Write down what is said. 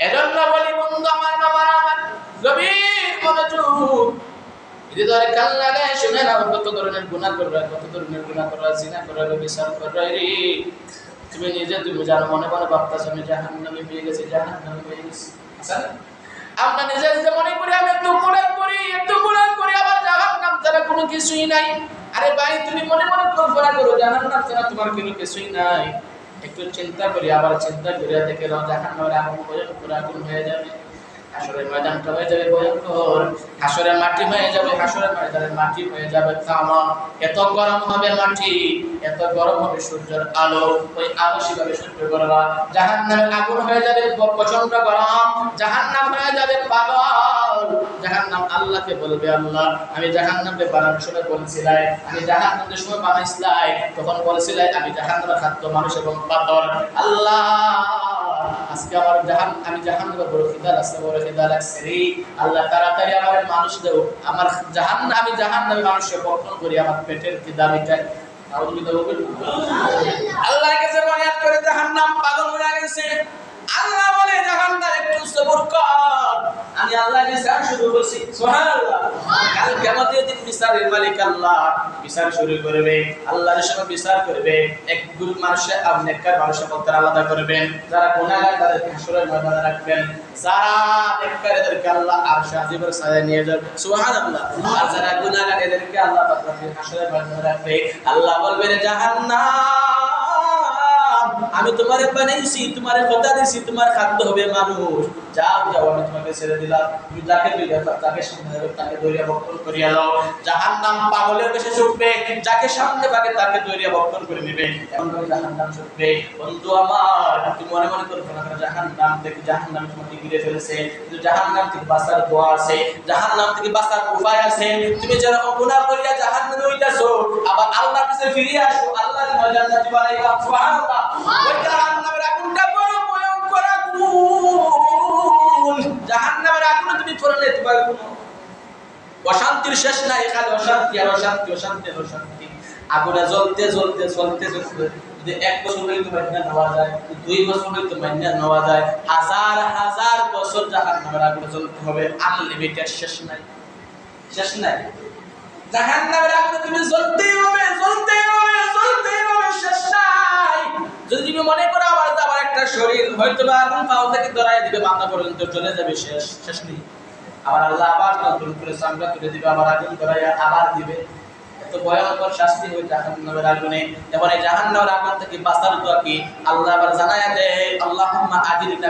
এজন্য বলি বন্ধু আমার, বাবার আমার, গভীর মনোযোগ হৃদয়ের কান লাগায় শুনে না, কত ধরনের গুনাহ করবে, কত ধরনের গুনাহ করবে, জিনা করবে, বিচার করবে রে। তুমি নিজে তুমি জানো, মনে মনে ভাবতেছো আমি জাহান্নামে পেয়ে গেছি, জাহান্নামে পেয়ে গেছি। আচ্ছা, আমরা নিজে নিজে মনে করি আমি এত গুনাহ করি, এত গুনাহ করি, আবার জাহান্নাম ছাড়া কোনো কিছুই নাই। আরে ভাই, তুমি মনে মনে কল্পনা করো জাহান্নাম ছাড়া তোমার কোনো কিছুই নাই। একটু চিন্তা করি, আবার চিন্তা করে দেখে নাও জাহান্নামের আগুন ভয়ঙ্কর আগুন হয়ে যাবে। হাসরের ময়দানটা হয়ে যাবে ভয়ঙ্কর, হাসরের মাটি হয়ে যাবে, হাসরের ময়দানের মাটি হয়ে যাবে তামা। এত গরম হবে মাটি, এত গরম হবে সূর্যের আলো, ওই আলো সেভাবে সহ্য করে না। জাহান্নামের আগুন হয়ে যাবে প্রচন্ড গরম, জাহান্নাম হয়ে যাবে পাগল। জাহান্নাম আল্লাহকে বলবে, আল্লাহ আমি জাহান্নামকে বানানোর সময় বলছিলাম, আমি জাহান্নামের সময় বানাইছিলাম, তখন বলছিলাম আমি জাহান্নামে খাদ্য মানুষ এবং পাথর। আল্লাহ আজকে আমার আমি জাহান্নামে বড় খিদা লাগছে, বড় খিদা লাগছে রে। আল্লাহ তাড়াতাড়ি আমার মানুষ দাও, আমার আমি জাহান্নামে মানুষকে বর্তন করি, আমার পেটের খিদা মিটাই। আল্লাহর কাছে ফরিয়াদ করে জাহান্নাম পাগল হয়ে গেছে। আল্লাহ বলে জাহান্নাম একটু সবর কর, আমি আল্লাহর কাছে শুরু করছি। সুবহানাল্লাহ। কাল কিয়ামতের দিন বিচারের মালিক আল্লাহ বিচার শুরু করবে, আল্লাহর সামনে বিচার করবে। এক গ্রুপ মানুষে আর নেককার মানুষের মধ্যে আলাদা করবেন, যারা গুনাহগার তাদেরকে হাসরের ময়দানে রাখবেন, যারা নেককারদেরকে আল্লাহ আরশে আজিমের ছায়ায় নিয়ে যাবে। সুবহানাল্লাহ। আর যারা গুনাহগার এদেরকে আল্লাহ পাক হাসরের ময়দানে রাখবে। আল্লাহ বলবে জাহান্নাম আমি তোমারে বানাইছি, তোমারে কথা দিছি, তোমার খাদ্য হবে মানুষ। যাও যাও, আমি তোমাকে ছেড়ে দিলাম, তুমি যাকে তাকে সামনে তাকে দৌড়িয়া বক্ষণ করিয়া দাও। জাহান্নাম পাগলের বেশে ছুটবে, যাকে সামনে পাবে তাকে দৌড়িয়া বক্ষণ করে নিবে। এমন ভাবে জাহান্নাম ছুটবে। বন্ধু আমার, তুমি মনে মনে করবে না জাহান্নাম থেকে, জাহান্নাম তোমাকে ঘিরে ফেলেছে, কিন্তু জাহান্নাম থেকে বাঁচার দোয়া আছে, জাহান্নাম থেকে বাঁচার উপায় আছে। তুমি যেরকম গুনাহ করিয়া জাহান্নামে হইতাছো, আবার আল্লাহর কাছে ফিরে আসো, আল্লাহ তোমার জান্নাত বানাইবা। সুবহানাল্লাহ। ওই জাহান্নামের আগুনটা বড় ভয়ঙ্কর আগুন। জাহান্নামের আগুনে তুমি পড়লে তোমার কোনো অশান্তির শেষ নাই, খালি অশান্তি আর অশান্তি, অশান্তি আর অশান্তি। আগুনে জ্বলতে জ্বলতে জ্বলতে জ্বলতে যদি 1 বছর হইতে মাইনা নেওয়া যায়, 2 বছর হইতে মাইনা নেওয়া যায়, হাজার হাজার বছর জাহান্নামের আগুনে জ্বলতে হবে, আনলিমিটেড, শেষ নাই, শেষ নাই। জাহান্নামের আগুনে তুমি জ্বলতেই হবে, জ্বলতেই হবে, জ্বলতেই হবে, শেষ নাই। যদি তুমি মনে করো আবার যাবার একটা শরীর হয়তো বা আগুন পাও থেকে ধরাই দিবে, মাথা পর্যন্ত চলে যাবে, শেষ, শেষ নেই। আবার আল্লাহ আবার নতুন করে চামড়া তুলে দিবে, আবার আগুন ধরাইয়া আবার দিবে। এত ভয়ঙ্কর শাস্তি হয় জাহান্নামের আগুনে। এখন এই জাহান্নামের আগুন থেকে বাঁচার দোয়া কি? আল্লাহ আবার জানায়া দেয়, আল্লাহুম্মা আজিরনা